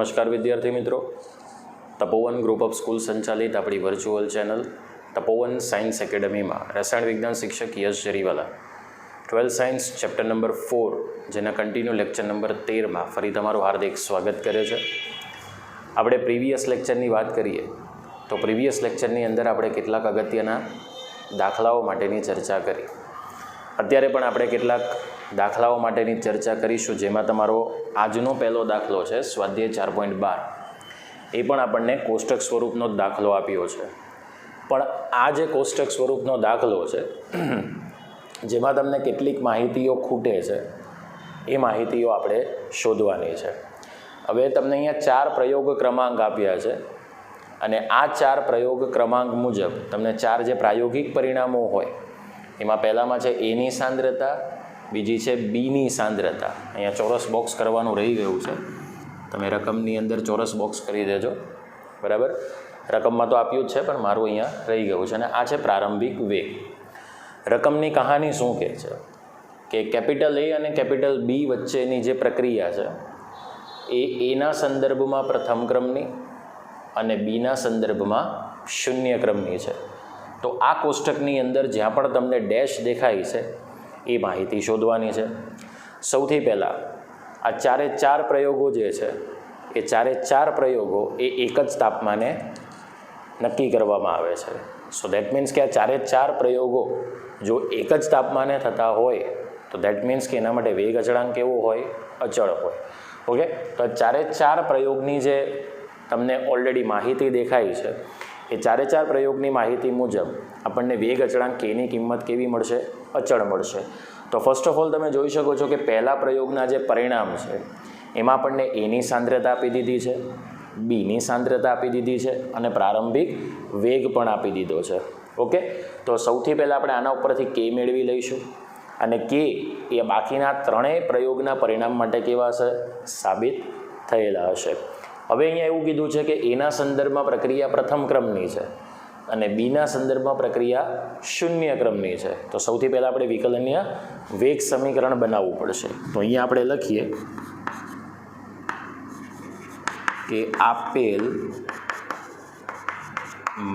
નમસ્કાર વિદ્યાર્થી મિત્રો, તપોવન ગ્રુપ ઓફ સ્કૂલ સંચાલિત આપણી વર્ચ્યુઅલ ચેનલ તપોવન સાયન્સ એકેડમીમાં રસાયણ વિજ્ઞાન શિક્ષક યશ જરીવાલા 12 સાયન્સ ચેપ્ટર નંબર 4 જેના કન્ટિન્યુ લેક્ચર નંબર 13માં ફરી તમારું હાર્દિક સ્વાગત કરે છે. આપણે પ્રીવિયસ લેક્ચરની વાત કરીએ તો પ્રીવિયસ લેક્ચરની અંદર આપણે કેટલાક અગત્યના દાખલાઓ માટેની ચર્ચા કરી. અત્યારે પણ આપણે કેટલાક દાખલાઓ માટેની ચર્ચા કરીશું, જેમાં તમારો આજનો પહેલો દાખલો છે સ્વાધ્યાય 4.12. એ પણ આપણને કોષ્ટક સ્વરૂપનો જ દાખલો આપ્યો છે. પણ આ જે કોષ્ટક સ્વરૂપનો દાખલો છે જેમાં તમને કેટલીક માહિતીઓ ખૂટે છે, એ માહિતીઓ આપણે શોધવાની છે. હવે તમને અહીંયા 4 પ્રયોગ ક્રમાંક આપ્યા છે અને આ 4 પ્રયોગ ક્રમાંક મુજબ તમને 4 જે પ્રાયોગિક પરિણામો હોય એમાં પહેલામાં છે એની સાંદ્રતા, બીજી છે બીની સાંદ્રતા. અહીંયા ચોરસ બોક્સ કરવાનું રહી ગયું છે, તમે રકમની અંદર ચોરસ બોક્સ કરી દેજો, બરાબર. રકમમાં તો આપ્યું જ છે પણ મારું અહીંયા રહી ગયું છે. અને આ છે પ્રારંભિક વેગ. રકમની કહાની શું કહે છે કે કેપિટલ એ અને કેપિટલ બી વચ્ચેની જે પ્રક્રિયા છે એ એના સંદર્ભમાં પ્રથમ ક્રમની અને બીના સંદર્ભમાં શૂન્ય ક્રમની છે. તો આ કોષ્ટકની અંદર જ્યાં પણ તમને ડેશ દેખાય છે એ માહિતી શોધવાની છે. સૌથી પહેલાં આ 4 પ્રયોગો જે છે એ 4 પ્રયોગો એ એક જ તાપમાને નક્કી કરવામાં આવે છે. સો દેટ મીન્સ કે આ 4 પ્રયોગો જો એક જ તાપમાને થતા હોય તો દેટ મીન્સ કે એના માટે વેગ અચળાંક કેવો હોય? અચળ હોય. ઓકે, તો 4 પ્રયોગની જે તમને ઓલરેડી માહિતી દેખાય છે એ 4 પ્રયોગની માહિતી મુજબ આપણને વેગ અચળાંક કેની કિંમત કેવી મળશે? અચળ મળશે. તો ફર્સ્ટ ઓફ ઓલ તમે જોઈ શકો છો કે પહેલા પ્રયોગના જે પરિણામ છે એમાં આપણને એની સાંદ્રતા આપી દીધી છે, બીની સાંદ્રતા આપી દીધી છે અને પ્રારંભિક વેગ પણ આપી દીધો છે. ઓકે, તો સૌથી પહેલાં આપણે આના ઉપરથી કે મેળવી લઈશું અને કે એ બાકીના 3 પ્રયોગના પરિણામ માટે કેવા હશે? સાબિત થયેલા હશે. હવે અહીંયા એવું કીધું છે કે એના સંદર્ભમાં પ્રક્રિયા પ્રથમ ક્રમની છે અને બીના સંદર્ભમાં પ્રક્રિયા શૂન્ય ક્રમની છે. તો સૌથી પહેલાં આપણે વિકલનીય વેગ સમીકરણ બનાવવું પડશે. તો અહીંયા આપણે લખીએ કે આપેલ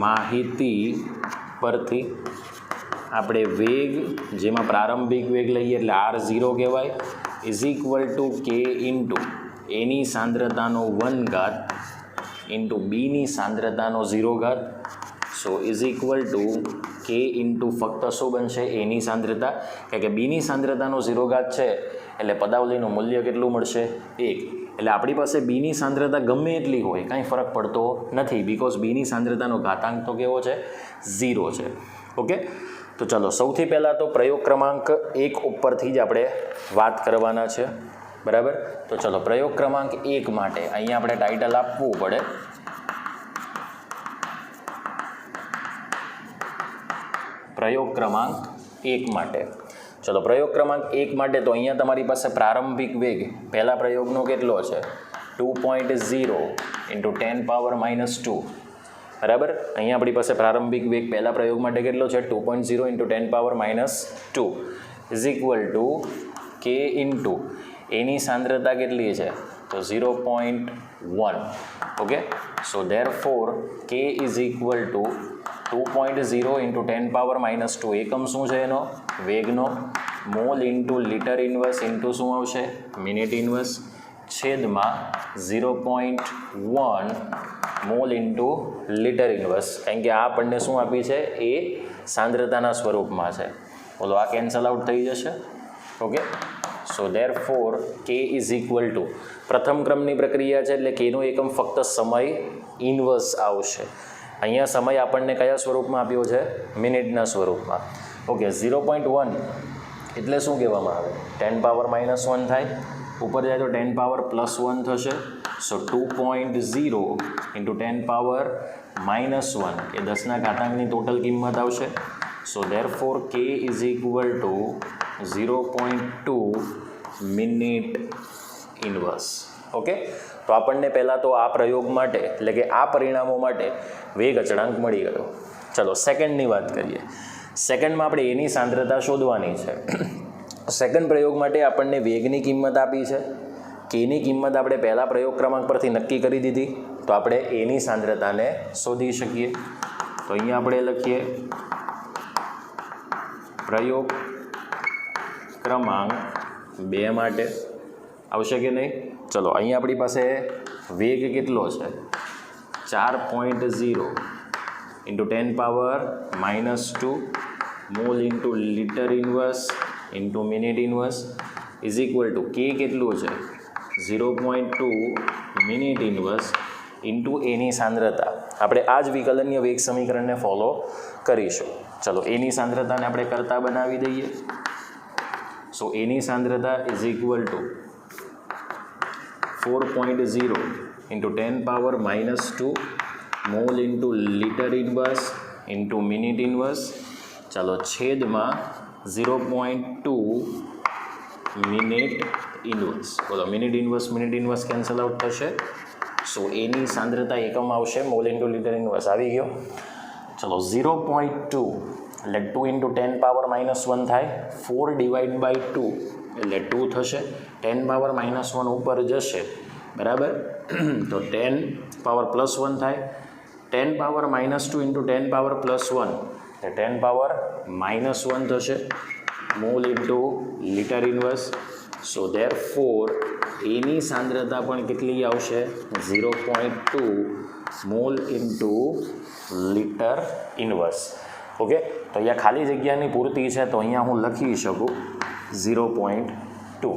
માહિતી પરથી આપણે વેગ, જેમાં પ્રારંભિક વેગ લઈએ એટલે R0 કહેવાય, ઇઝ ઇક્વલ ટુ કે ઇન્ટુ એની સાંદ્રતાનો 1 ઘાત ઇન્ટુ બીની સાંદ્રતાનો 0 ઘાત. સો ઇઝ ઇક્વલ ટુ કે ઇન્ટુ ફક્ત શું બનશે? એની સાંદ્રતા, કારણ કે બીની સાંદ્રતાનો 0 ઘાત છે એટલે પદાવલીનું મૂલ્ય કેટલું મળશે? 1. એટલે આપણી પાસે બીની સાંદ્રતા ગમે એટલી હોય કાંઈ ફરક પડતો નથી, બિકોઝ બીની સાંદ્રતાનો ઘાતાંક તો કેવો છે? 0 છે. ઓકે, તો ચલો સૌથી પહેલાં તો પ્રયોગ ક્રમાંક 1 ઉપરથી જ આપણે વાત કરવાના છે, બરાબર. તો ચલો પ્રયોગ ક્રમાંક 1 માટે અહીંયા આપણે ટાઇટલ આપવું પડે પ્રયોગ ક્રમાંક 1 માટે. ચલો પ્રયોગ ક્રમાંક 1 માટે તો અહીંયા તમારી પાસે પ્રારંભિક વેગ પહેલા પ્રયોગનો કેટલો છે? 2.0 ઇન્ટુ 10⁻². બરાબર. અહીંયા આપણી પાસે પ્રારંભિક વેગ પહેલા પ્રયોગ માટે કેટલો છે? 2.0 ઇન્ટુ 10⁻² ઇઝ ઇક્વલ ટુ કે ઇન્ટુ એની સાંદ્રતા કેટલી છે? તો 0.1. ઓકે, સો ધેર ફોર કે ઇઝ ઇક્વલ ટુ 2.0 ઇન્ટુ 10⁻². એકમ શું છે એનો? વેગનો. Mole into litre inverse into શું આવશે? મિનિટ ઇન્વર્સ છેદમાં 0.1 મોલ ઇન્ટુ લીટર ઇન્વર્સ. કારણ કે આ આપણને શું આપી છે? એ સાંદ્રતાના સ્વરૂપમાં છે. બોલો, આ કેન્સલ આઉટ થઈ જશે. ઓકે, સો ધેર ફોર કે ઇઝ ઇક્વલ ટુ પ્રથમ ક્રમની પ્રક્રિયા છે એટલે કેનો એકમ ફક્ત સમય ઇન્વર્સ આવશે. અહીંયા સમય આપણને કયા સ્વરૂપમાં આપ્યો છે? મિનિટના સ્વરૂપમાં. ઓકે, 0.1 એટલે શું કહેવામાં આવે? 10⁻⁻1 થાય, ઉપર જાય તો 10⁻+1 થશે. સો 2.0 ઇન્ટુ 10⁻−1 એ 10ના ઘાતાંકની ટોટલ કિંમત આવશે. સો ધેર ફોર કે is equal two 0.2 minute inverse. Okay, તો આપણને પહેલાં તો આ પ્રયોગ માટે એટલે કે આ પરિણામો માટે વેગ અચળાંક મળી ગયો. ચલો સેકન્ડની વાત કરીએ. સેકન્ડમાં આપણે એની સાંદ્રતા શોધવાની છે. સેકન્ડ પ્રયોગ માટે આપણને વેગની કિંમત આપી છે કેની કિંમત આપણે પહેલા પ્રયોગ ક્રમાંક પરથી નક્કી કરી દીધી, તો આપણે એની સાંદ્રતાને શોધી શકીએ. તો અહીંયા આપણે લખીએ પ્રયોગ ક્રમાંક 2 માટે આવશે કે નહીં. ચલો અહીંયા આપણી પાસે વેગ કેટલો છે 4.0 into 10 power -2 mall into litre inverse into minute inverse is equal to કે કેટલું છે 0.2 મિનિટ ઇન્વર્સ ઇન્ટુ એની સાંદ્રતા. આપણે આ જ વિકલનીય વેગ સમીકરણને ફોલો કરીશું. ચલો એની સાંદ્રતાને આપણે કરતા બનાવી દઈએ. સો એની સાંદ્રતા is equal two 4.0 into 10 power -2 mall into litre inverse into minute inverse. ચાલો છેદમાં 0.2 મિનિટ ઇન્વર્સ. બોલો મિનિટ ઇન્વર્સ કેન્સલ આઉટ થશે. સો એની સાંદ્રતા એકમ આવશે મોલ ઇન્ટુ લિટર ઇન્વર્સ આવી ગયો. ચલો 0.2 એટલે 2 ઇન્ટુ 10 પાવર -1 થાય. 4 ડિવાઈડ બાય 2 એટલે 2 થશે. 10 પાવર -1 ઉપર જશે બરાબર, તો 10 પાવર +1 થાય. 10 પાવર -2 ઇન્ટુ 10 પાવર +1 એટલે 10 પાવર -1 થશે મોલ ઇન્ટુ લિટર ઇન્વર્સ. સો ધેરફોર એની સાંદ્રતા પણ કેટલી આવશે 0.2 mall into litre inverse. Okay, તો અહીંયા ખાલી જગ્યાની પૂર્તિ છે, તો અહીંયા હું લખી શકું 0.2.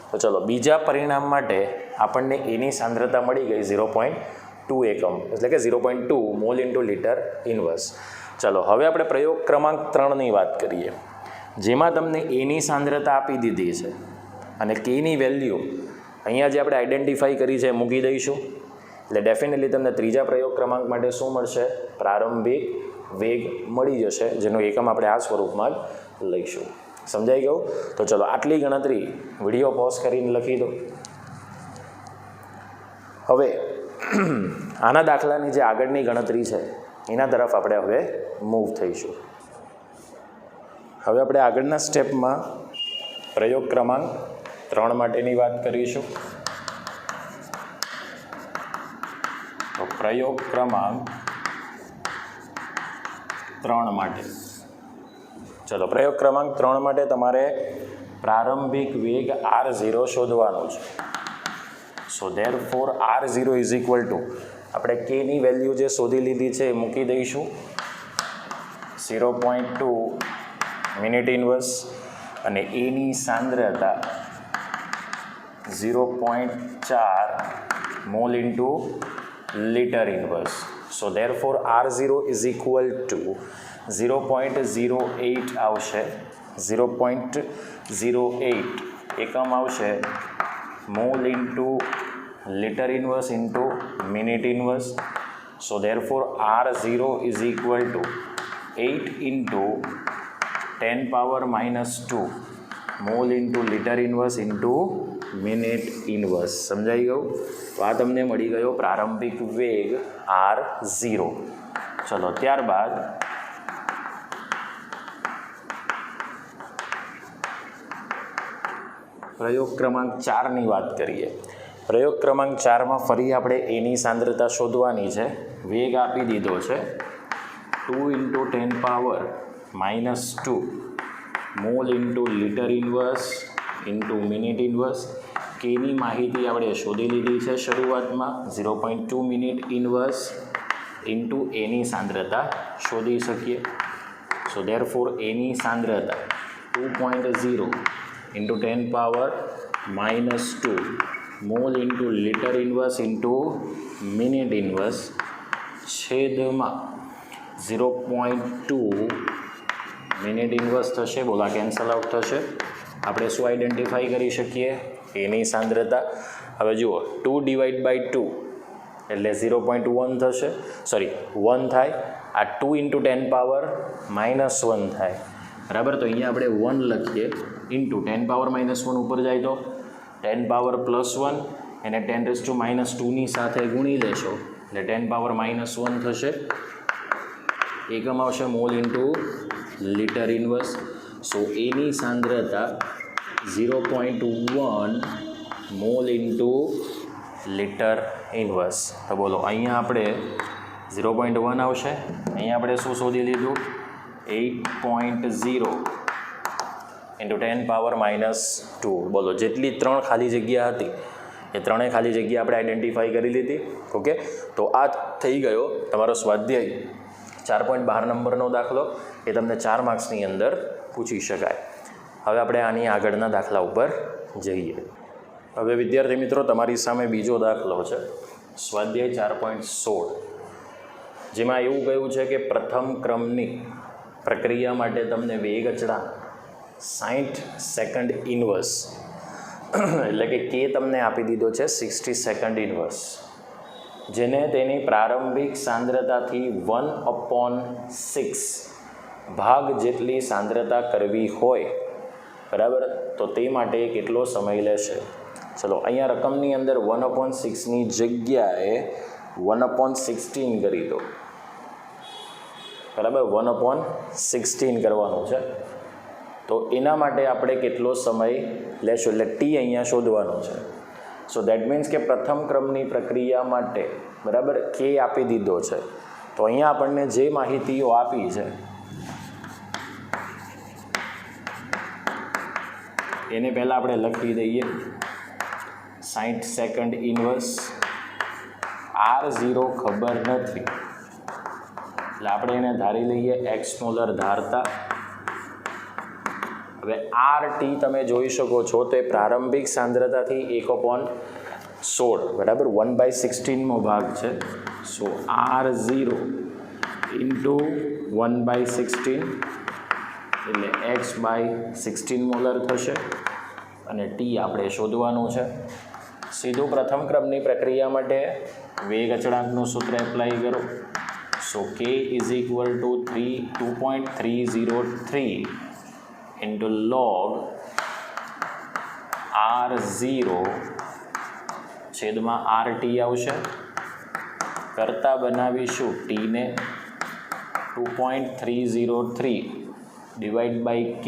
તો ચલો બીજા પરિણામ માટે આપણને એની સાંદ્રતા મળી ગઈ 0.2 એકમ એટલે કે 0.2 મોલ ઇન્ટુ લિટર ઇન્વર્સ. ચલો હવે આપણે પ્રયોગ ક્રમાંક 3ની વાત કરીએ, જેમાં તમને એની સાંદ્રતા આપી દીધી છે અને કેની વેલ્યુ અહીંયા જે આપણે આઈડેન્ટિફાઈ કરી છે મૂકી દઈશું. એટલે ડેફિનેટલી તમને ત્રીજા પ્રયોગ ક્રમાંક માટે શું મળશે પ્રારંભિક વેગ મળી જશે, જેનો એકમ આપણે આ સ્વરૂપમાં જ લઈશું. સમજાઈ ગયું? તો ચલો આટલી ગણતરી વિડીયો પોઝ કરીને લખી દો. હવે આના દાખલાની જે આગળની ગણતરી છે એના તરફ આપણે હવે મૂવ થઈશું. હવે આપણે આગળના સ્ટેપમાં પ્રયોગ ક્રમાંક 3 માટેની વાત કરીશું. તો પ્રયોગ ક્રમાંક 3 માટે ચલો પ્રયોગ ક્રમાંક 3 માટે તમારે પ્રારંભિક વેગ R0 શોધવાનું છે. So therefore R0 is equal to આપણે કેની વેલ્યુ જે શોધી લીધી છે એ મૂકી દઈશું 0.2 મિનિટ ઇન્વર્સ અને એની સાંદ્રતા 0.4 mall into litre inverse. So therefore R0 is equal two 0.08 આવશે. 0.08 એકમ આવશે mall into litre inverse into minute inverse. So therefore R0 is equal two 8 into 10 power -2 mall into litre inverse into minute inverse. સમજાઈ ગયું? તો આ તમને મળી ગયો પ્રારંભિક વેગ R0. ચલો ત્યારબાદ પ્રયોગ ક્રમાંક 4ની વાત કરીએ. પ્રયોગ ક્રમાંક 4માં ફરી આપણે એની સાંદ્રતા શોધવાની છે. વેગ આપી દીધો છે 2 into 10 power -2 mall into litre inverse into minute inverse. કેની માહિતી આપણે શોધી લીધી છે શરૂઆતમાં 0.2 મિનિટ ઇન્વર્સ ઇન્ટુ એની સાંદ્રતા શોધી શકીએ. સો ધેરફોર એની સાંદ્રતા 2.0 into 10 power -2 mall into litre inverse into minute inverse છેદમાં 0.2 મિનિટ ઇન્વર્સ થશે. બોલા કેન્સલ આઉટ થશે. આપણે શું આઈડેન્ટિફાઈ કરી શકીએ એની સાંદ્રતા. હવે જુઓ 2 ડિવાઈડ બાય 2 એટલે 0.1 થશે, સોરી 1 થાય. આ 2 ઇન્ટુ 10 પાવર -1 થાય બરાબર. તો અહીંયા આપણે 1 લખીએ ઇન્ટુ 10 પાવર -1 ઉપર જાય તો 10 પાવર +1 એને 10⁻²ની સાથે ગુણી લેશો એટલે 10 પાવર -1 થશે. એકમ આવશે મોલ ઇન્ટુ લિટર ઇન્વર્સ. સો એની સાંદ્રતા 0.1 મોલ ઇન્ટુ લિટર ઇન્વર્સ. તો બોલો અહીંયા આપણે 0.1 આવશે. અહીંયા આપણે શું શોધી લીધું? 8.0 ઇન્ટુ 10⁻². બોલો જેટલી 3 ખાલી જગ્યા હતી એ 3 ખાલી જગ્યા આપણે આઈડેન્ટિફાઈ કરી લીધી. ઓકે, તો આ થઈ ગયો તમારો સ્વાધ્યાય 4.12 નંબરનો દાખલો. એ તમને 4 માર્ક્સની અંદર પૂછી શકાય. હવે આપણે આની આગળના દાખલા ઉપર જઈએ. હવે વિદ્યાર્થી મિત્રો, તમારી સામે બીજો દાખલો છે સ્વાધ્યાય 4.16, જેમાં એવું કહ્યું છે કે પ્રથમ ક્રમની પ્રક્રિયા માટે તમને વેગ અચળાંક 60 સેકન્ડ ઇન્વર્સ એટલે કે કે તમને આપી દીધો છે 60 સેકન્ડ ઇન્વર્સ, જેને તેની પ્રારંભિક સાંદ્રતાથી 1/6 ભાગ જેટલી સાંદ્રતા કરવી હોય, બરાબર, તો તે માટે કેટલો સમય લેશે? ચલો અહીંયા રકમની અંદર 1/6ની જગ્યાએ 1/16 કરી દો, બરાબર. 1/16 કરવાનું છે. તો એના માટે આપણે કેટલો સમય લેશું એટલે ટી અહીંયા શોધવાનો છે. સો દેટ મીન્સ કે પ્રથમ ક્રમની પ્રક્રિયા માટે, બરાબર, કે આપી દીધો છે. તો અહીંયા આપણને જે માહિતીઓ આપી છે એને પહેલાં આપણે લખી દઈએ 60 સેકન્ડ ઇન્વર્સ. R0 ખબર નથી એટલે આપણે એને ધારી લઈએ એક્સ મોલર ધારતા. હવે RT તમે જોઈ શકો છો તો એ પ્રારંભિક સાંદ્રતાથી 1/16, બરાબર, 1/16મો ભાગ છે. સો R0 ઇન્ટુ 1/16 એટલે x/16 મોલર થશે અને ટી આપણે શોધવાનું છે. સીધું પ્રથમ ક્રમની પ્રક્રિયા માટે વેગ અચળાંકનું સૂત્ર એપ્લાય કરો. So K is equal to 2.303 into log R0 છેદમાં RT આવશે. કરતાં બનાવીશું ટીને 2.303 divide by K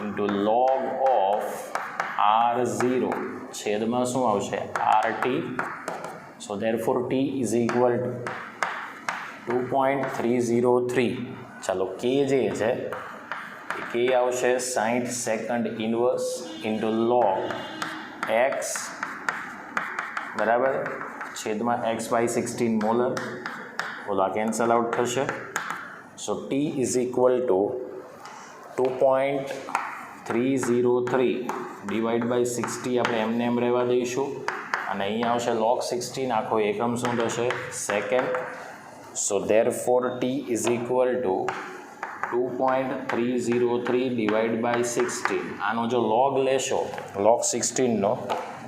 into log of R0 છેદમાં શું આવશે? RT. So therefore T is equal to 2.303. ચાલો K જે છે કે આવશે 60 second inverse into log x, બરાબર, છેદમાં x/16 મોલર. બોલો આ કેન્સલ આઉટ થશે. So T is equal to 2.303 divide by 60 આપણે એમને એમ રહેવા દઈશું અને અહીંયા આવશે log 16, આખો એકમ શું થશે? Second. So therefore T is equal to 2.303 divide by 16. આનો જો log લેશો log 16નો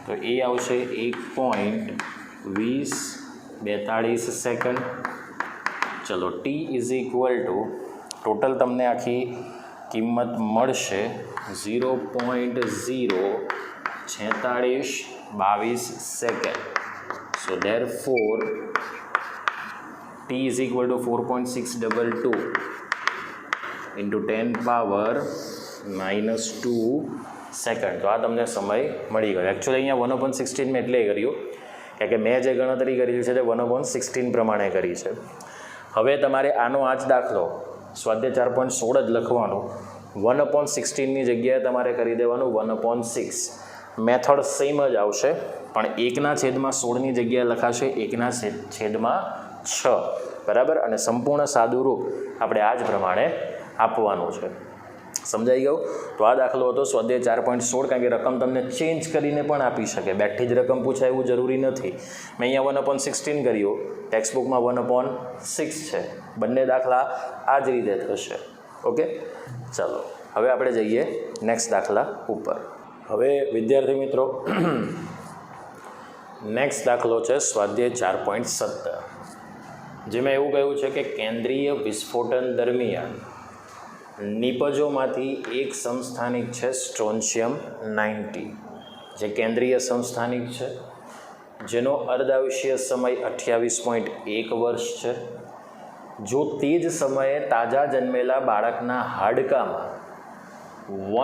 તો એ આવશે 1.2042 સેકન્ડ. ચલો T is equal two total તમને આખી કિંમત મળશે 0.04622 second. So therefore T is equal two 4.622 into 10⁻²2 second. તો આ તમને સમય મળી ગયો. એકચ્યુઅલી અહીંયા 1/16 મેં એટલે કર્યું કારણ કે મેં જે ગણતરી કરી છે તે 1/16 પ્રમાણે કરી છે. હવે તમારે આનો આ જ દાખલો સ્વાધ્યાય 4.16 જ લખવાનો. 1/16ની જગ્યાએ તમારે કરી દેવાનું 1/6. મેથડ સેમ જ આવશે પણ 1/16ની જગ્યાએ લખાશે 1/6, બરાબર. અને સંપૂર્ણ સાદું રૂપ આપણે આ જ પ્રમાણે આપવાનું છે. સમજાઈ ગયું? તો આ દાખલો હતો સ્વાધ્યાય 4.16. કારણ કે રકમ તમને ચેન્જ કરીને પણ આપી શકે, બેઠી જ રકમ પૂછાય એવું જરૂરી નથી. મેં અહીંયા 1/16 કર્યું, ટેક્સ્ટબુકમાં 1/6 છે. બંને દાખલા આ જ રીતે થશે. ઓકે, ચાલો હવે આપણે જઈએ નેક્સ્ટ દાખલા ઉપર. હવે વિદ્યાર્થી મિત્રો, નેક્સ્ટ દાખલો છે સ્વાધ્યાય 4.17, જેમાં એવું કહ્યું છે કે કેન્દ્રીય વિસ્ફોટન દરમિયાન નિપજોમાંથી એક સમસ્થાનિક છે સ્ટ્રોન્શિયમ 90, જે કેન્દ્રીય સમસ્થાનિક છે, જેનો અર્ધાયુષ્ય સમય 28.1 વર્ષ છે. જો તે જ સમયે તાજા જન્મેલા બાળકના હાડકામાં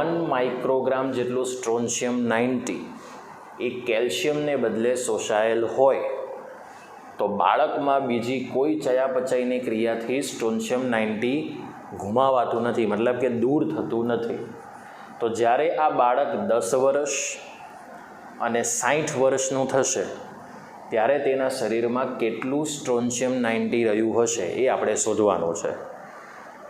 1 માઇક્રોગ્રામ જેટલું સ્ટ્રોન્શિયમ 90 એ કેલ્શિયમને બદલે શોષાયેલ હોય તો બાળકમાં બીજી કોઈ ચયાપચયની ક્રિયાથી સ્ટ્રોન્શિયમ 90 ગુમાવાતું નથી, મતલબ કે દૂર થતું નથી. તો જ્યારે આ બાળક 10 વર્ષ અને 60 વર્ષનું થશે ત્યારે તેના શરીરમાં કેટલું સ્ટ્રોન્શિયમ 90 રહ્યું હશે એ આપણે શોધવાનું છે.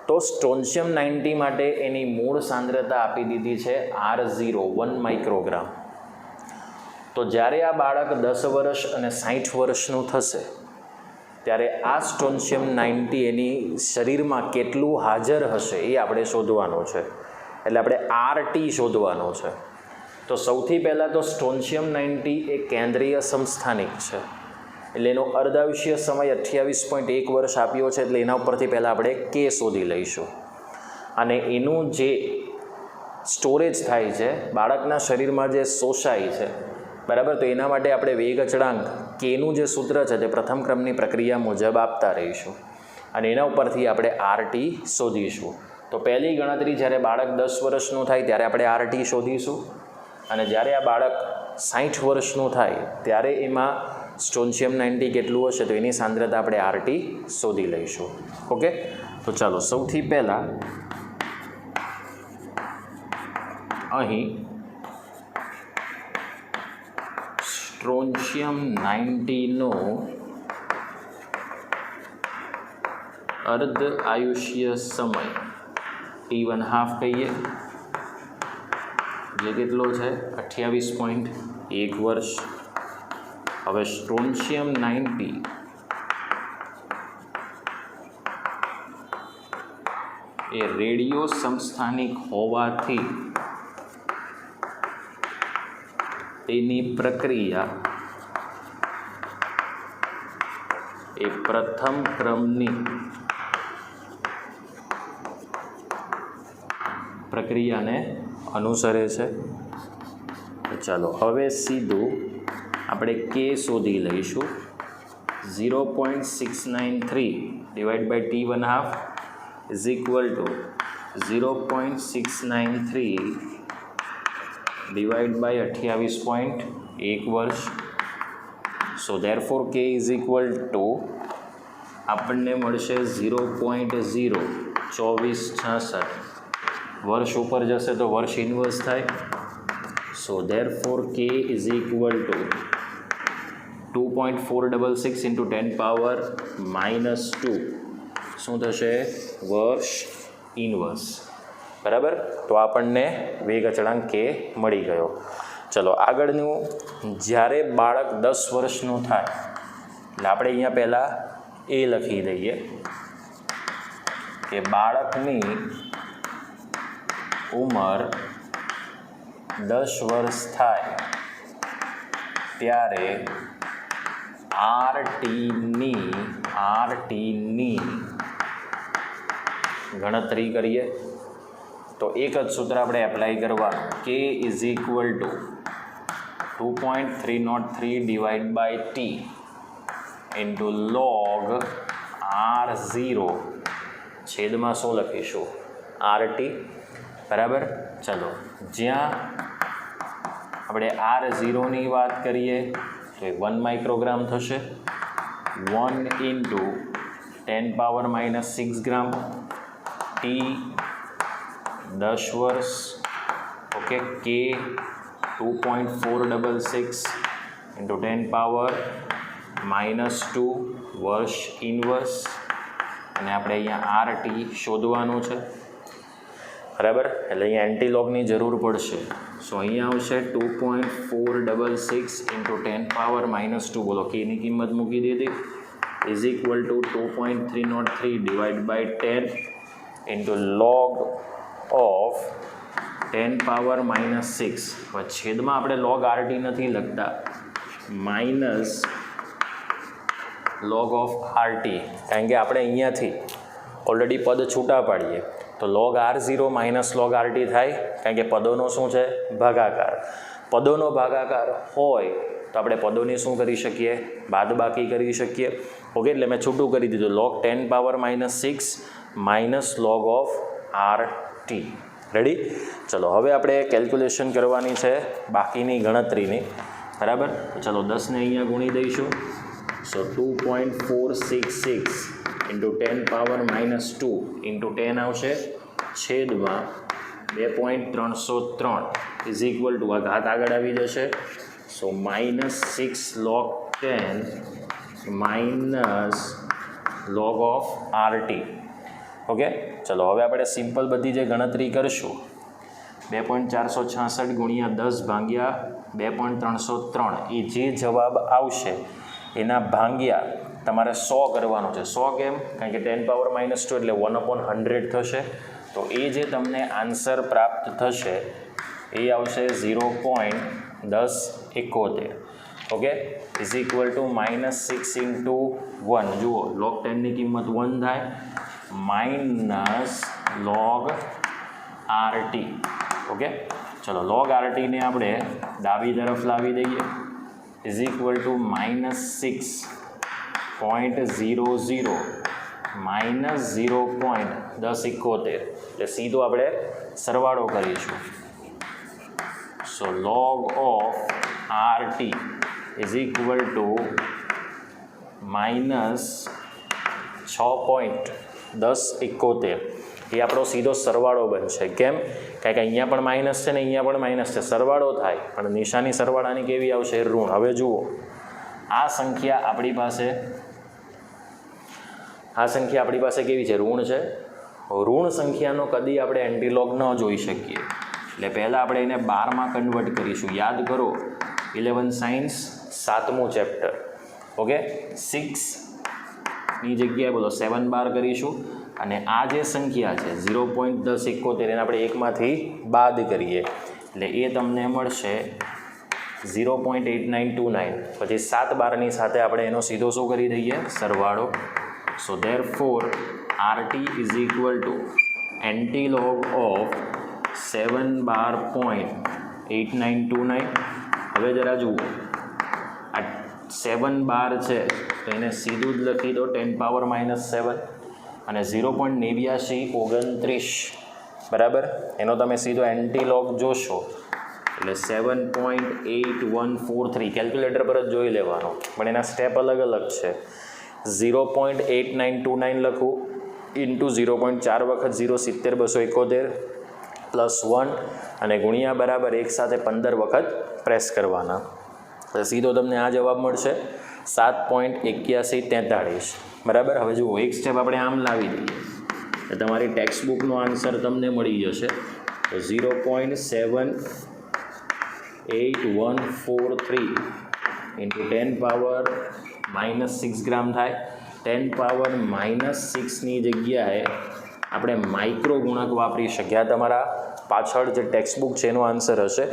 તો સ્ટ્રોન્શિયમ 90 માટે એની મૂળ સાંદ્રતા આપી દીધી છે R0 1 માઇક્રોગ્રામ. તો જ્યારે આ બાળક 10 વર્ષ અને 60 વર્ષનું થશે ત્યારે આ સ્ટ્રોન્શિયમ 90 એની શરીરમાં કેટલું હાજર હશે એ આપણે શોધવાનું છે. એટલે આપણે RT શોધવાનો છે. તો સૌથી પહેલાં તો સ્ટ્રોન્શિયમ 90 એ કેન્દ્રીય સમસ્થાનિક છે, એટલે એનો અર્ધાયુષ્ય સમય 28.1 વર્ષ આપ્યો છે, એટલે એના ઉપરથી પહેલાં આપણે K શોધી લઈશું. અને એનું જે સ્ટોરેજ થાય છે બાળકના શરીરમાં જે શોષાય છે, બરાબર, તો એના માટે આપણે વેગ અચળાંક કેનું જે સૂત્ર છે તે પ્રથમ ક્રમની પ્રક્રિયા મુજબ આપતા રહીશું અને એના ઉપરથી આપણે RT શોધીશું. તો પહેલી ગણતરી જ્યારે બાળક 10 વર્ષનું થાય ત્યારે આપણે RT શોધીશું અને જ્યારે આ બાળક 60 વર્ષનું થાય ત્યારે એમાં સ્ટ્રોન્શિયમ 90 કેટલું હશે તો એની સાંદ્રતા આપણે RT શોધી લઈશું. ઓકે, તો ચાલો સૌથી પહેલાં અહીં સ્ટ્રોન્શિયમ 90નો અર્ધ આયુષ્ય સમય T1/2 કહીએ, જે કેટલો છે 28.1 વર્ષ. હવે સ્ટ્રોન્શિયમ 90 એ રેડિયો સમસ્થાનિક હોવાથી તેની પ્રક્રિયા એ પ્રથમ ક્રમની પ્રક્રિયાને અનુસરે છે. ચાલો હવે સીધું આપણે K શોધી લઈશું. 0.693 divide by T1/2 is equal to 0.693 divide by 28.1 વર્ષ. So therefore K is equal to આપણને મળશે 0.02466. વર્ષ ઉપર જશે તો વર્ષ ઇન્વર્સ થાય. So therefore K is equal to 2.466 into 10 power -2 શું થશે? વર્ષ ઇન્વર્સ. બરાબર, તો આપણને વેગ અચળાંક K મળી ગયો. ચલો આગળનું, જ્યારે બાળક 10 વર્ષનું થાય એટલે આપણે અહીંયા પહેલાં એ લખી દઈએ કે બાળકની ઉંમર 10 વર્ષ થાય ત્યારે RTની ગણતરી કરીએ તો એક જ સૂત્ર આપણે એપ્લાય કરવાનું. K is equal to 2.303 divide by T into log R0 છેદમાં શું લખીશું? RT. બરાબર, ચલો જ્યાં આપણે R0ની વાત કરીએ તો એ 1 માઇક્રોગ્રામ થશે. 1 ઇન્ટુ 10 પાવર -6 ગ્રામ. T 10 વર્ષ. ઓકે, K 2.466 ઇન્ટુ 10 પાવર -2 વર્ષ ઇન્વર્સ. અને આપણે અહીંયા RT શોધવાનું છે. બરાબર, એટલે અહીંયા એન્ટીલોગની જરૂર પડશે. સો અહીંયા આવશે 2.466 ઇન્ટુ 10 પાવર -2. બોલો Kની કિંમત મૂકી દીધી. Is equal to 2.303 divide by 10 into log of 10 power -6. હવે છેદમાં આપણે log RT નથી લખતા, માઇનસ log ઓફ RT, કારણ કે આપણે અહીંયાથી ઓલરેડી પદ છૂટા પાડીએ તો log R0 minus log RT થાય, કારણ કે પદોનો શું છે? ભાગાકાર. પદોનો ભાગાકાર હોય તો આપણે પદોની શું કરી શકીએ? બાદબાકી કરી શકીએ. ઓકે, એટલે મેં છૂટું કરી દીધું. log 10 power -6 minus log of RT. Ready? ચલો હવે આપણે કેલ્ક્યુલેશન કરવાની છે બાકીની ગણતરીની. બરાબર. તો ચલો 10ને અહીંયા ગુણી દઈશું. સો 2.466 ઇન્ટુ 10⁻² ઇન્ટુ 10 આવશે છેદમાં 2.303 ઇઝ ઇક્વલ ટુ આ ઘાત આગળ આવી જશે. સો -6 log 10 minus log of RT. Okay, ચલો હવે આપણે સિમ્પલ બધી જે ગણતરી કરશું 2.466 ગુણ્યા 10 ભાગ્યા 2.303 એ જે જવાબ આવશે એના ભાગ્યા તમારે 100 કરવાનો છે. 100 કેમ? કારણ કે 10⁻² એટલે 1/100 થશે. તો એ જે તમને આન્સર પ્રાપ્ત થશે એ આવશે 0.1071. Okay, is equal two -6 into 1. જુઓ log 10ની કિંમત 1 થાય માઇનસ log RT. ઓકે, ચલો log RT ને આપણે ડાબી તરફ લાવી દઈએ. Is equal two -6.00 minus 0.1071. એટલે સીધો આપણે સરવાળો કરીશું. સો log of RT is equal two -6.1071. એ આપણો સીધો સરવાળો બનશે. કેમ? કારણ કે અહીંયા પણ માઇનસ છે ને અહીંયા પણ માઇનસ છે. સરવાળો થાય પણ નિશાની સરવાળાની કેવી આવશે? ઋણ. હવે જુઓ આ સંખ્યા આપણી પાસે કેવી છે? ઋણ છે. ઋણ સંખ્યાનો કદી આપણે એન્ટીલોગ ન જોઈ શકીએ. એટલે પહેલાં આપણે એને 12માં કન્વર્ટ કરીશું. યાદ કરો 11 સાયન્સ 7મું ચેપ્ટર. ઓકે, 6ની જગ્યાએ બોલો 7 બાર કરીશું. અને આ જે સંખ્યા છે 0.1071 એને આપણે એકમાંથી બાદ કરીએ એટલે એ તમને મળશે 0.8929. પછી 7 બારની સાથે આપણે એનો સીધો શું કરી દઈએ? સરવાળો. So therefore RT is equal to antilog of 7/8929. હવે જરા જુઓ આ 7 બાર છે તો એને સીધું જ લખી દો 10⁻⁻7 અને 0.8929 બરાબર. એનો તમે સીધો એન્ટીલોગ જોશો એટલે 7.8143. કેલ્ક્યુલેટર પર જ જોઈ લેવાનો પણ એના સ્ટેપ અલગ અલગ છે. 0.8929 લખું ઇન્ટુ 0.4 વખત 0 70 271 પ્લસ 1 અને ગુણ્યા બરાબર એક સાથે 15 વખત પ્રેસ કરવાના. સીધો તમને આ જવાબ મળશે 7.8143. બરાબર. હવે જુઓ એક સ્ટેપ આપણે આમ લાવી દઈએ તો તમારી ટેક્સ્ટબુકનો આન્સર તમને મળી જશે. તો 0.78143 ઇન્ટુ 10⁻⁻6 ગ્રામ થાય. 10⁻⁻6ની જગ્યાએ આપણે માઇક્રો ગુણક વાપરી શકીએ. આ તમારા પાછળ જે ટેક્સ્ટબુક છે એનો આન્સર હશે.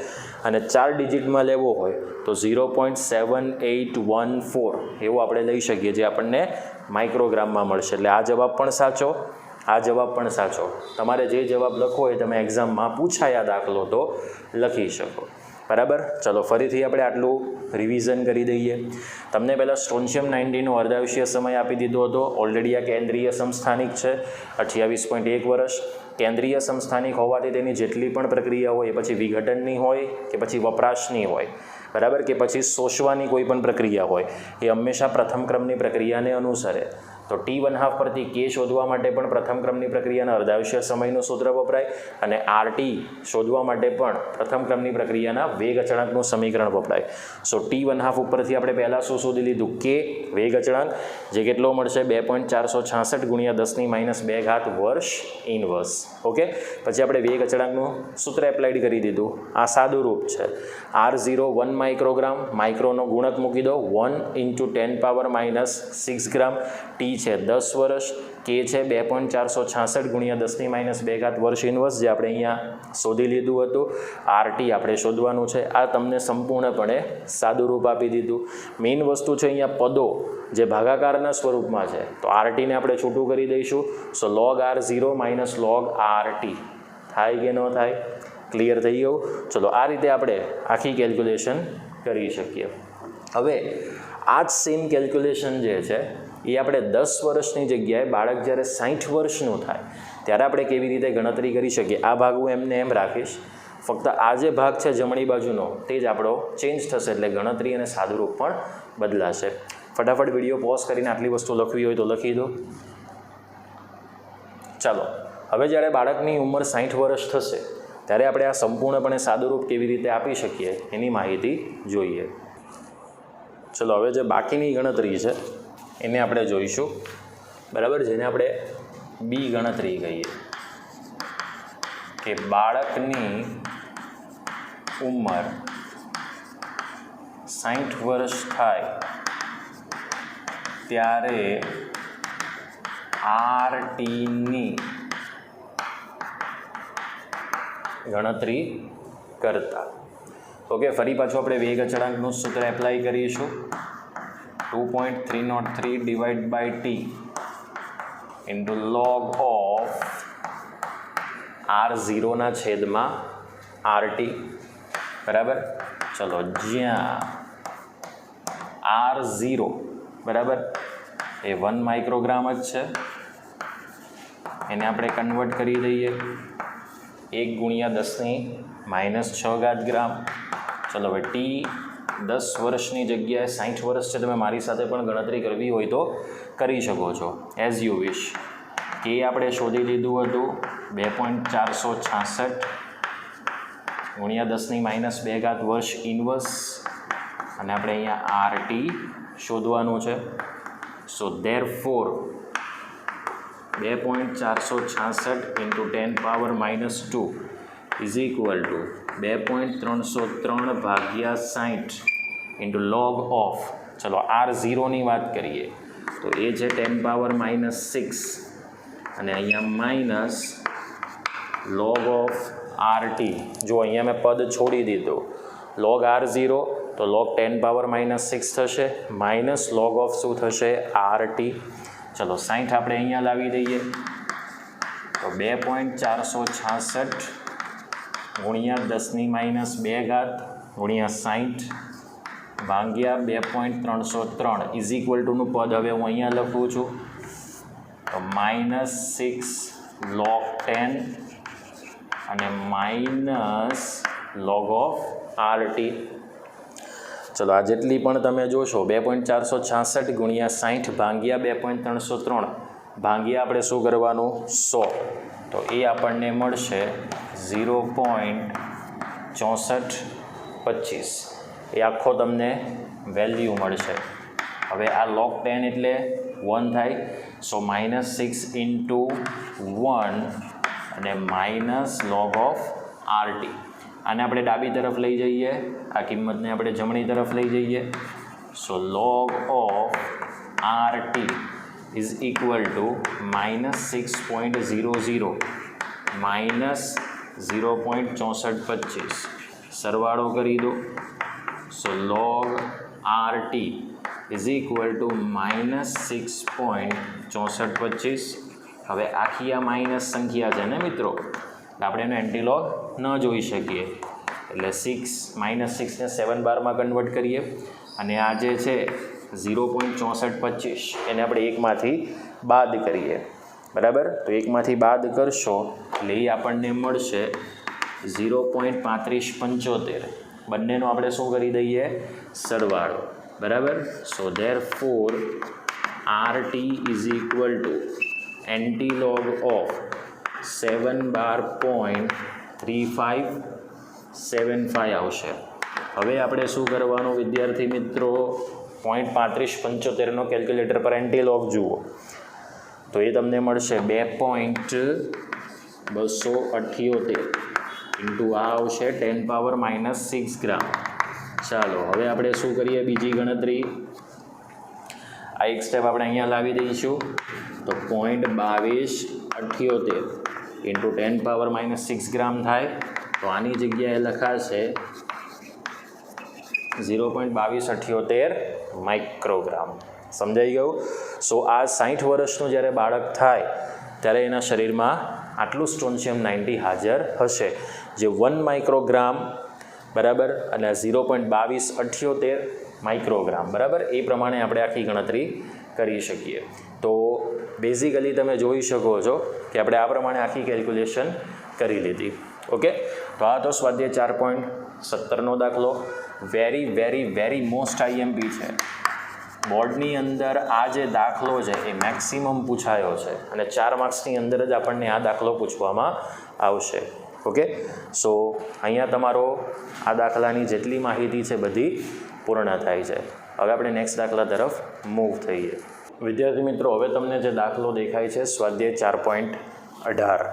અને 4 ડિજિટમાં લેવો હોય તો 0.7814 એવો આપણે લઈ શકીએ જે આપણને માઇક્રોગ્રામમાં મળશે. એટલે આ જવાબ પણ સાચો, આ જવાબ પણ સાચો. તમારે જે જવાબ લખવો હોય તમે એક્ઝામમાં પૂછાયા દાખલો તો લખી શકો. બરાબર. ચલો ફરીથી આપણે આટલું રિવિઝન કરી દઈએ. તમને પહેલાં સ્ટ્રોન્શિયમ 90નો અર્ધાયુષ્ય સમય આપી દીધો હતો. ઓલરેડી આ કેન્દ્રીય સમસ્થાનિક છે 28.1 વર્ષ. કેન્દ્રીય સમસ્થાનિક હોવાથી તેની જેટલી પણ પ્રક્રિયા હોય એ પછી વિઘટનની હોય કે પછી વપરાશની હોય બરાબર કે પછી શોષવાની કોઈ પણ પ્રક્રિયા હોય એ હંમેશા પ્રથમ ક્રમની પ્રક્રિયાને અનુસરે. તો T1/2 પરથી K શોધવા માટે પણ પ્રથમ ક્રમની પ્રક્રિયાના અર્ધાયુષ્ય સમયનું સૂત્ર વપરાય અને RT શોધવા માટે પણ પ્રથમ ક્રમની પ્રક્રિયાના વેગ અચળાંકનું સમીકરણ વપરાય. સો T1/2 ઉપરથી આપણે પહેલાં શું શોધી લીધું? K વેગ અચળાંક જે કેટલો મળશે? 2.466 ગુણ્યા 10⁻2 ઘાત વર્ષ ઇનવર્સ. ઓકે, પછી આપણે વેગ અચળાંકનું સૂત્ર એપ્લાઇડ કરી દીધું. આ સાદું રૂપ છે. R0 1 માઇક્રોગ્રામ, માઇક્રોનો ગુણક મૂકી દો 1 ઇન્ટુ 10⁻⁻6 ગ્રામ. T છે 10 વર્ષ, K છે 2.466 ગુણ્યા 10⁻2 ઘાત વર્ષ ઇનવર્સ જે આપણે અહીંયા શોધી લીધું હતું. RT આપણે શોધવાનું છે. આ તમને સંપૂર્ણપણે સાદું રૂપ આપી દીધું. મેઇન વસ્તુ છે અહીંયા પદો જે ભાગાકારના સ્વરૂપમાં છે તો RTને આપણે છૂટું કરી દઈશું. સો log R0 minus log RT થાય કે ન થાય? ક્લિયર થઈ ગયું? ચલો આ રીતે આપણે આખી કેલ્ક્યુલેશન કરી શકીએ. હવે આ જ સેમ કેલ્ક્યુલેશન જે છે એ આપણે 10 વર્ષની જગ્યાએ બાળક જ્યારે 60 વર્ષનું થાય ત્યારે આપણે કેવી રીતે ગણતરી કરી શકીએ આ ભાગ હું એમને એમ રાખીશ. ફક્ત આ જે ભાગ છે જમણી બાજુનો તે જ આપણો ચેન્જ થશે, એટલે ગણતરી અને સાદુરૂપ પણ બદલાશે. ફટાફટ વિડીયો પોઝ કરીને આટલી વસ્તુ લખવી હોય તો લખી દો. ચાલો, હવે જ્યારે બાળકની ઉંમર 60 વર્ષ થશે ત્યારે આપણે આ સંપૂર્ણપણે સાદુરૂપ કેવી રીતે આપી શકીએ એની માહિતી જોઈએ. ચલો, હવે જે બાકીની ગણતરી છે એને આપણે જોઈશું, બરાબર, જેને આપણે બી ગણતરી કહીએ કે બાળકની ઉંમર 60 વર્ષ થાય ત્યારે આરટીની ગણતરી કરતા. ઓકે, ફરી પાછું આપણે વેગ અચળાંકનું સૂત્ર એપ્લાય કરીશું. 2.303 divide by T into log of R0 છેદમાં RT, બરાબર. ચલો, જ્યાં R0 બરાબર એ 1 માઇક્રોગ્રામ જ છે, એને આપણે કન્વર્ટ કરી દઈએ 1 × 10⁻⁶ ગ્રામ. ચલો, હવે ટી 10 વર્ષની જગ્યાએ 60 વર્ષ છે. તમે મારી સાથે પણ ગણતરી કરવી હોય તો કરી શકો છો, એઝ યુ વિશ. કે આપણે શોધી લીધું હતું 2.466 × 10⁻² વર્ષ ઇન્વર્સ, અને આપણે અહીંયા RT શોધવાનું છે. So therefore 2.466 × 10⁻² is equal to 2.303 ભાગ્યા 60 ઇન્ટુ log ઓફ, ચલો R0ની વાત કરીએ તો એ છે 10⁻⁶, અને અહીંયા માઇનસ log ઓફ RT. જો અહીંયા મેં પદ છોડી દીધો, log R0 તો log 10⁻⁶ થશે, માઇનસ log ઓફ શું થશે? RT. ચલો, 60 આપણે અહીંયા લાવી દઈએ તો 2.466 × 10⁻² ગુણ્યા 60 ભાગ્યા 2.303 ઇઝ ઇક્વલ ટુનું પદ હવે હું અહીંયા લખું છું તો -6 log 10 અને માઇનસ log ઓફ RT. ચલો, આ જેટલી પણ તમે જોશો 2.466 ગુણ્યા 60 ભાગ્યા 2.303 ભાગ્યા આપણે શું કરવાનું? 100, તો એ આપણને મળશે 0.6425. એ આખો તમને વેલ્યુ મળશે. હવે આ log 10 એટલે 1 થાય, સો -6 × 1 અને માઇનસ log ઓફ RT. આને આપણે ડાબી તરફ લઈ જઈએ, આ કિંમતને આપણે જમણી તરફ લઈ જઈએ. સો log of RT is equal two -6.00 minus 0.6425. સરવાળો કરી દો. સો log RT is equal two -6.6425. હવે આખી આ માઇનસ સંખ્યા છે ને મિત્રો, આપણે એનો એન્ટીલોગ ન જોઈ શકીએ, એટલે -6 ને 7 બારમાં કન્વર્ટ કરીએ, અને આ જે છે 0.6425 એને આપણે એકમાંથી બાદ કરીએ, બરાબર. તો એકમાંથી બાદ કરશો એટલે એ આપણને મળશે 0.3575. બંનેનો આપણે શું કરી દઈએ? સરવાળો, બરાબર. So therefore RT is equal to antilog of 7/3575 આવશે. હવે આપણે શું કરવાનું વિદ્યાર્થી મિત્રો? 0.3575નો કેલ્ક્યુલેટર પર એન્ટીલોગ જુઓ તો એ તમને મળશે 2.278 ઇન્ટુ આ આવશે 10⁻⁻6 ગ્રામ. ચાલો, હવે આપણે શું કરીએ? બીજી ગણતરી. આ એક સ્ટેપ આપણે અહીંયા લાવી દઈશું તો 0.2278 ઇન્ટુ 10⁻⁻6 ગ્રામ થાય, તો આની જગ્યાએ લખાશે 0.2278 માઇક્રોગ્રામ. સમજાઈ ગયું? સો આ 60 વર્ષનું જ્યારે બાળક થાય ત્યારે એના શરીરમાં આટલું સ્ટ્રોન્શિયમ 90 હાજર હશે, જે 1 માઇક્રોગ્રામ, બરાબર, અને 0.2278 માઇક્રોગ્રામ, બરાબર. એ પ્રમાણે આપણે આખી ગણતરી કરી શકીએ. તો બેઝિકલી તમે જોઈ શકો છો કે આપણે આ પ્રમાણે આખી કેલ્ક્યુલેશન કરી લીધી. ઓકે, તો આ તો સ્વાધ્યાય 4.17નો દાખલો વેરી મોસ્ટ આઈએમપી છે. બોર્ડની અંદર આ જે દાખલો છે એ મેક્સિમમ પૂછાયો છે અને 4 માર્ક્સની અંદર જ આપણને આ દાખલો પૂછવામાં આવશે. ઓકે, સો અહીંયા તમારો આ દાખલાની જેટલી માહિતી છે બધી પૂર્ણ થાય છે. હવે આપણે નેક્સ્ટ દાખલા તરફ મૂવ થઈએ. વિદ્યાર્થી મિત્રો, હવે તમને જે દાખલો દેખાય છે સ્વાધ્યાય 4.18.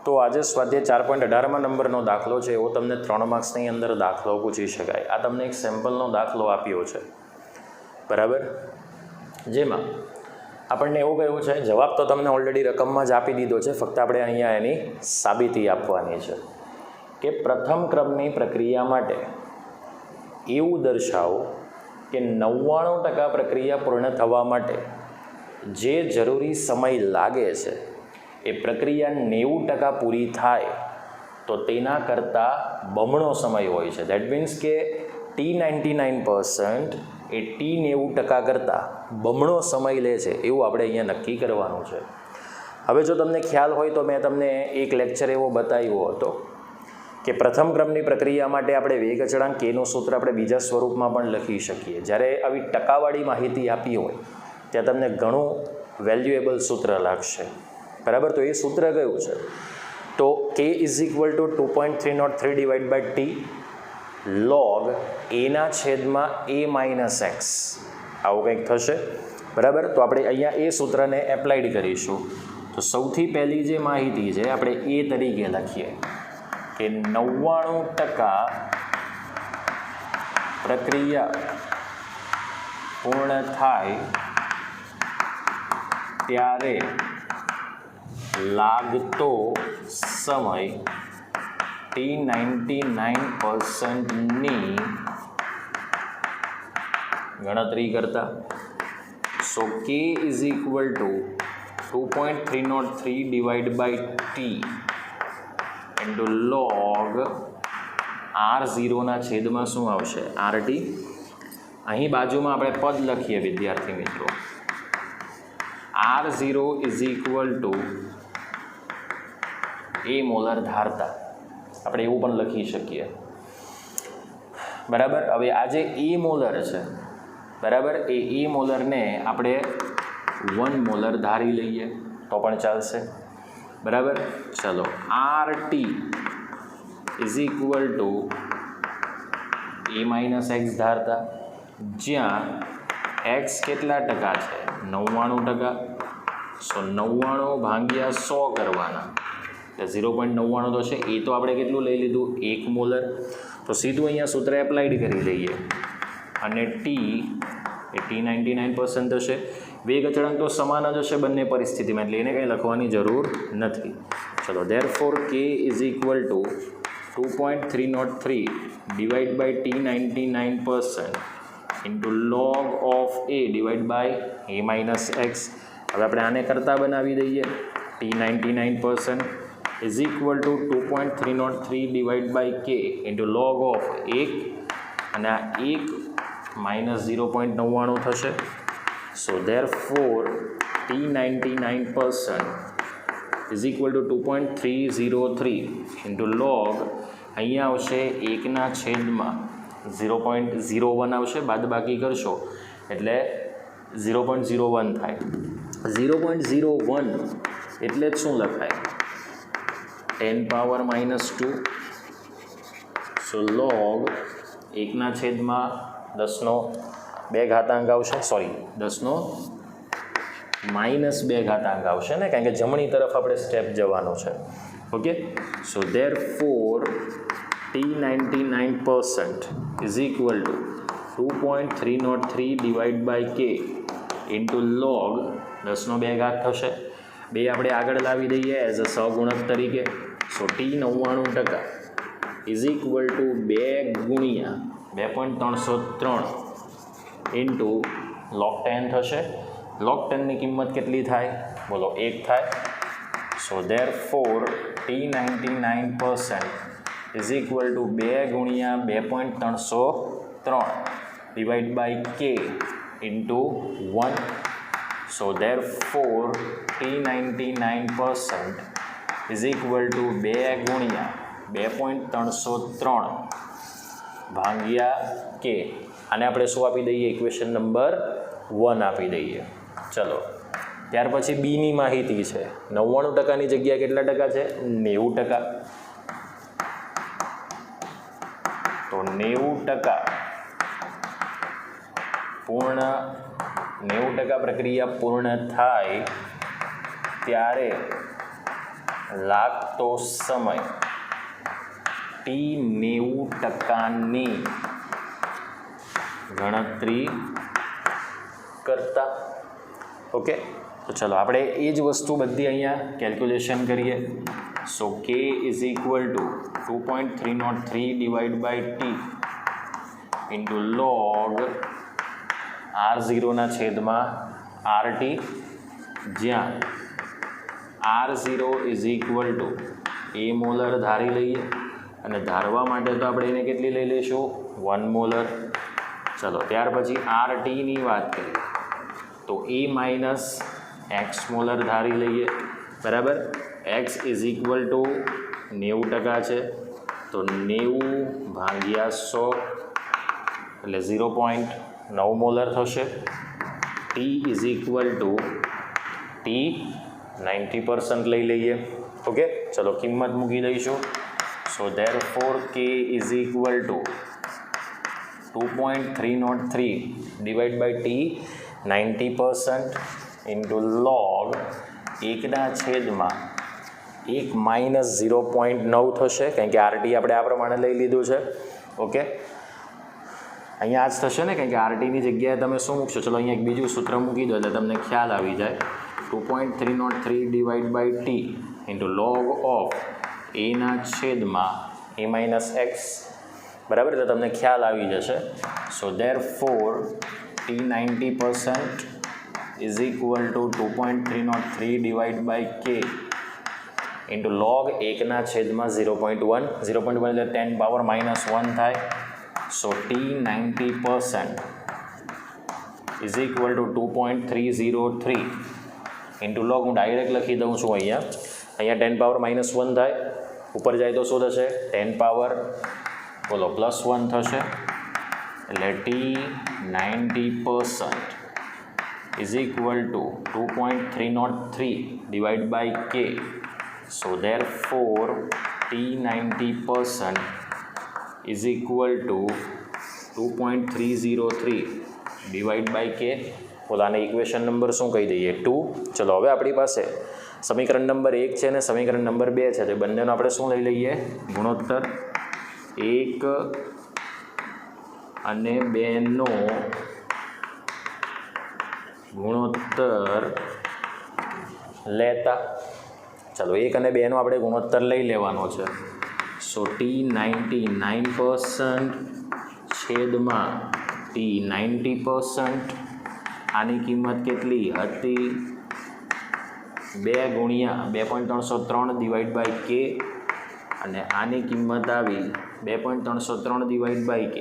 તો આજે સ્વાધ્યાય 4.18માં નંબરનો દાખલો છે એવો તમને 3 માર્ક્સની અંદર દાખલો પૂછી શકાય. આ તમને એક સેમ્પલનો દાખલો આપ્યો છે, બરાબર, જેમાં આપણને એવું કહ્યું છે, જવાબ તો તમને ઓલરેડી રકમમાં જ આપી દીધો છે, ફક્ત આપણે અહીંયા એની સાબિતી આપવાની છે કે પ્રથમ ક્રમની પ્રક્રિયા માટે એવું દર્શાવો કે 99% પ્રક્રિયા પૂર્ણ થવા માટે જે જરૂરી સમય લાગે છે એ પ્રક્રિયા 90% પૂરી થાય તો તેના કરતાં બમણો સમય હોય છે. દેટ મીન્સ કે T99% એ T90% કરતાં બમણો સમય લે છે એવું આપણે અહીંયા નક્કી કરવાનું છે. હવે જો તમને ખ્યાલ હોય તો મેં તમને એક લેક્ચર એવો બતાવ્યો હતો કે પ્રથમ ક્રમની પ્રક્રિયા માટે આપણે વેગ અચળાંક Kનું સૂત્ર આપણે બીજા સ્વરૂપમાં પણ લખી શકીએ. જ્યારે આવી ટકાવાળી માહિતી આપી હોય ત્યાં તમને ઘણું વેલ્યુએબલ સૂત્ર લાગશે, બરાબર. તો એ સૂત્ર કયું છે? તો K = 2.303 / T log A/A-x આવું કંઈક થશે, બરાબર. તો આપણે અહીંયા એ સૂત્રને એપ્લાઇડ કરીશું. તો સૌથી પહેલી જે માહિતી છે આપણે એ તરીકે લખીએ કે 99% પ્રક્રિયા પૂર્ણ થાય ત્યારે લાગતો સમય T99%ની ગણતરી કરતા. સો K = 2.303 / T into log R0 શું આવશે? RT. અહીં બાજુમાં આપણે પદ લખીએ વિદ્યાર્થી મિત્રો. R0 = A મોલર ધારતા, આપણે એવું પણ લખી શકીએ, બરાબર. હવે આ જે A મોલર છે, બરાબર, એ A મોલરને આપણે 1 મોલર ધારી લઈએ તો પણ ચાલશે, બરાબર. ચલો, RT = A-x ધારતા, જ્યાં x કેટલા ટકા છે? 99%. સો 99 / 100 કરવાના એટલે 0.99 તો છે. એ તો આપણે કેટલું લઈ લીધું? 1 મોલર. તો સીધું અહીંયા સૂત્ર એપ્લાઇડ કરી લઈએ અને T એ T99% હશે. વેગ અચળાંક તો સમાન જ હશે બંને પરિસ્થિતિમાં, એટલે એને કંઈ લખવાની જરૂર નથી. ચલો, therefore K = 2.303 / T99% into log of A/A-x. હવે આપણે આને કરતા બનાવી દઈએ. T99% = 2.303 / K into log of 1 અને આ 1 - 0.99 થશે. સો therefore T99% = 2.303 into log, અહીંયા આવશે 1/0.01 આવશે, બાદબાકી કરશો એટલે 0.01 થાય. 0.01 એટલે જ શું લખાય? 10⁻². સો log 1/10² આવશે, સોરી 10⁻² આવશે ને, કારણ કે જમણી તરફ આપણે સ્ટેપ જવાનું છે. ઓકે, સો therefore T99% = 2.303 / K into log 10² થશે. 2 આપણે આગળ લાવી દઈએ એઝ અ સહગુણક તરીકે. સો T99% = 2 × 2.303 log 10 થશે. log 10ની કિંમત કેટલી થાય? બોલો, 1 થાય. સો therefore T99% = 2 × 2.303 / K into 1. So therefore T99% = 2 × 2.303 ભાગ્યા કે. આને આપણે શું આપી દઈએ? ઇક્વેશન નંબર 1 આપી દઈએ. ચલો, ત્યાર પછી બીની માહિતી છે. 99%ની જગ્યા કેટલા ટકા છે? 90%. તો 90% પૂર્ણ 90% પ્રક્રિયા પૂર્ણ થાય ત્યારે લાગતો સમય T90%ની ગણતરી કરતા. ઓકે, તો ચલો આપણે એ જ વસ્તુ બધી અહીંયા કેલ્ક્યુલેશન કરીએ. So K is equal to 2.303 divide by T into log R0ના છેદમાં RT, જ્યાં R0 is equal to A molar ધારી લઈએ અને ધારવા માટે તો આપણે એને કેટલી લઈ લઈશું? 1 મોલર. ચલો, ત્યાર પછી RTની વાત કરીએ તો A માઇનસ X મોલર ધારી લઈએ. બરાબર. X ઇઝ ઇક્વલ ટુ 90% છે, તો 90 ભાગ્યા 100 એટલે 0.9 મોલર થશે. T is equal to T 90% લઈ લઈએ. ઓકે, ચલો કિંમત મૂકી દઈશું. So therefore K is equal to 2.303 divide by T 90% into log 1/1 minus 0.9 થશે, કારણ કે RT આપણે આ પ્રમાણે લઈ લીધું છે. ઓકે, અહીંયા જ થશે ને, કારણ કે RTની જગ્યાએ તમે શું મૂકશો? ચલો અહીંયા એક બીજું સૂત્ર મૂકી દો એટલે તમને ખ્યાલ આવી જાય. 2.303 divide by T into log of એના છેદમાં A માઇનસ એક્સ. બરાબર, એટલે તમને ખ્યાલ આવી જશે. So therefore T90% is equal to 2.303 divide by K into log 1/0.1. 0.1 એટલે 10 પાવર માઇનસ 1 થાય. So T90% is equal to 2.303 into log, હું ડાયરેક્ટ લખી દઉં છું અહીંયા 10 પાવર માઇનસ 1 થાય, ઉપર જાય તો શું થશે? 10 પાવર બોલો પ્લસ 1 થશે, એટલે T90% is equal to 2.303 divide by K. So therefore T90% is equal to 2.303 divide by K. બોલો આને ઇક્વેશન નંબર શું કહી દઈએ? 2. ચલો, હવે આપણી પાસે સમીકરણ નંબર 1 છે અને સમીકરણ નંબર 2 છે, તો બંનેનો આપણે શું લઈ લઈએ? ગુણોત્તર. 1 અને 2નો ગુણોત્તર લેતા. ચાલો, 1 અને 2નો આપણે ગુણોત્તર લઈ લેવાનો છે. સો T99% છેદમાં T90%. આની કિંમત કેટલી હતી? 2 ગુણ્યા 2.303 ડિવાઈડ બાય K, અને આની કિંમત આવી 2.303 ડિવાઈડ બાય K.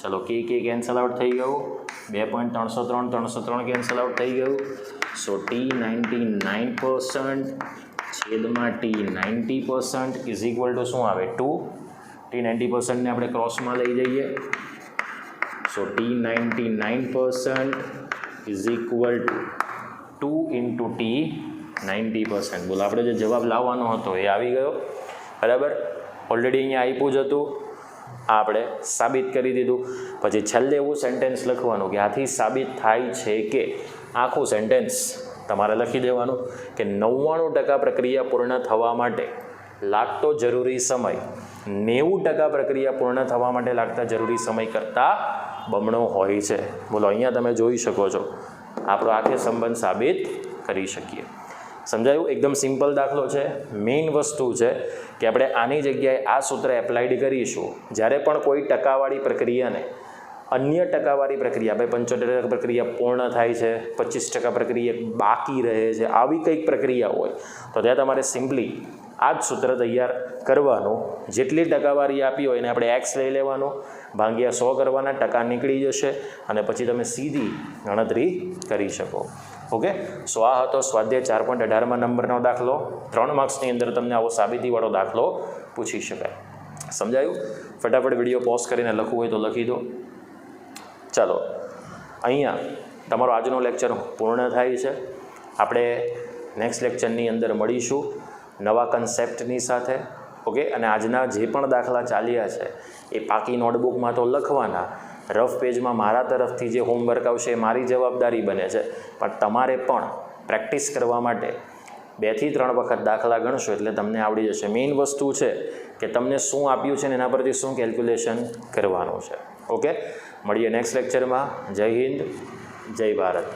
ચલો, K કેન્સલ આઉટ થઈ ગયું. 2.303 303 કેન્સલ આઉટ થઈ ગયું. સો T99% છેદમાં T90% ઇઝ ઇક્વલ ટુ શું આવે? 2. T90%ને આપણે ક્રોસમાં લઈ જઈએ. સો T99% is equal two 2 into T90%. બોલો, આપણે જે જવાબ લાવવાનો હતો એ આવી ગયો. બરાબર, ઓલરેડી અહીંયા આપ્યું જ હતું, આ આપણે સાબિત કરી દીધું. પછી છેલ્લે એવું સેન્ટેન્સ લખવાનું કે આથી સાબિત થાય છે કે, આખું સેન્ટેન્સ તમારે લખી દેવાનું કે 99% પ્રક્રિયા પૂર્ણ થવા માટે લાગતો જરૂરી સમય 90% પ્રક્રિયા પૂર્ણ થવા માટે લાગતા જરૂરી સમય કરતાં બમણો હોય છે. બોલો, અહીંયા તમે જોઈ શકો છો, આપણો આખે સંબંધ સાબિત કરી શકીએ. સમજાયું? એકદમ સિમ્પલ દાખલો છે. મેઇન વસ્તુ છે કે આપણે આની જગ્યાએ આ સૂત્ર એપ્લાઇડ કરીશું જ્યારે પણ કોઈ ટકાવાળી પ્રક્રિયાને અન્ય ટકાવાળી પ્રક્રિયા, ભાઈ 75% પ્રક્રિયા પૂર્ણ થાય છે, 25% પ્રક્રિયા બાકી રહે છે, આવી કંઈક પ્રક્રિયા હોય તો ત્યાં તમારે સિમ્પલી આ જ સૂત્ર તૈયાર કરવાનું. જેટલી ટકાવારી આપી હોય એને આપણે એક્સ લઈ લેવાનું, ભાગ્યા 100 કરવાના, ટકા નીકળી જશે અને પછી તમે સીધી ગણતરી કરી શકો. ઓકે, સો આ હતો સ્વાધ્યાય 4.18માં નંબરનો દાખલો. 3 માર્ક્સની અંદર તમને આવો સાબિતીવાળો દાખલો પૂછી શકાય. સમજાયું? ફટાફટ વિડીયો પોઝ કરીને લખવું હોય તો લખી દો. ચાલો, અહીંયા તમારો આજનો લેક્ચર પૂર્ણ થાય છે. આપણે નેક્સ્ટ લેક્ચરની અંદર મળીશું નવા કન્સેપ્ટની સાથે. ઓકે, અને આજના જે પણ દાખલા ચાલ્યા છે એ પાકી નોટબુકમાં તો લખવાના, રફ પેજમાં મારા તરફથી જે હોમવર્ક આવશે એ મારી જવાબદારી બને છે, પણ તમારે પણ પ્રેક્ટિસ કરવા માટે 2 થી 3 વખત દાખલા ગણશો એટલે તમને આવડી જશે. મેઇન વસ્તુ છે કે તમને શું આપ્યું છે ને એના પરથી શું કેલ્ક્યુલેશન કરવાનું છે. ઓકે, મળીએ નેક્સ્ટ લેક્ચરમાં. જય હિન્દ, જય ભારત.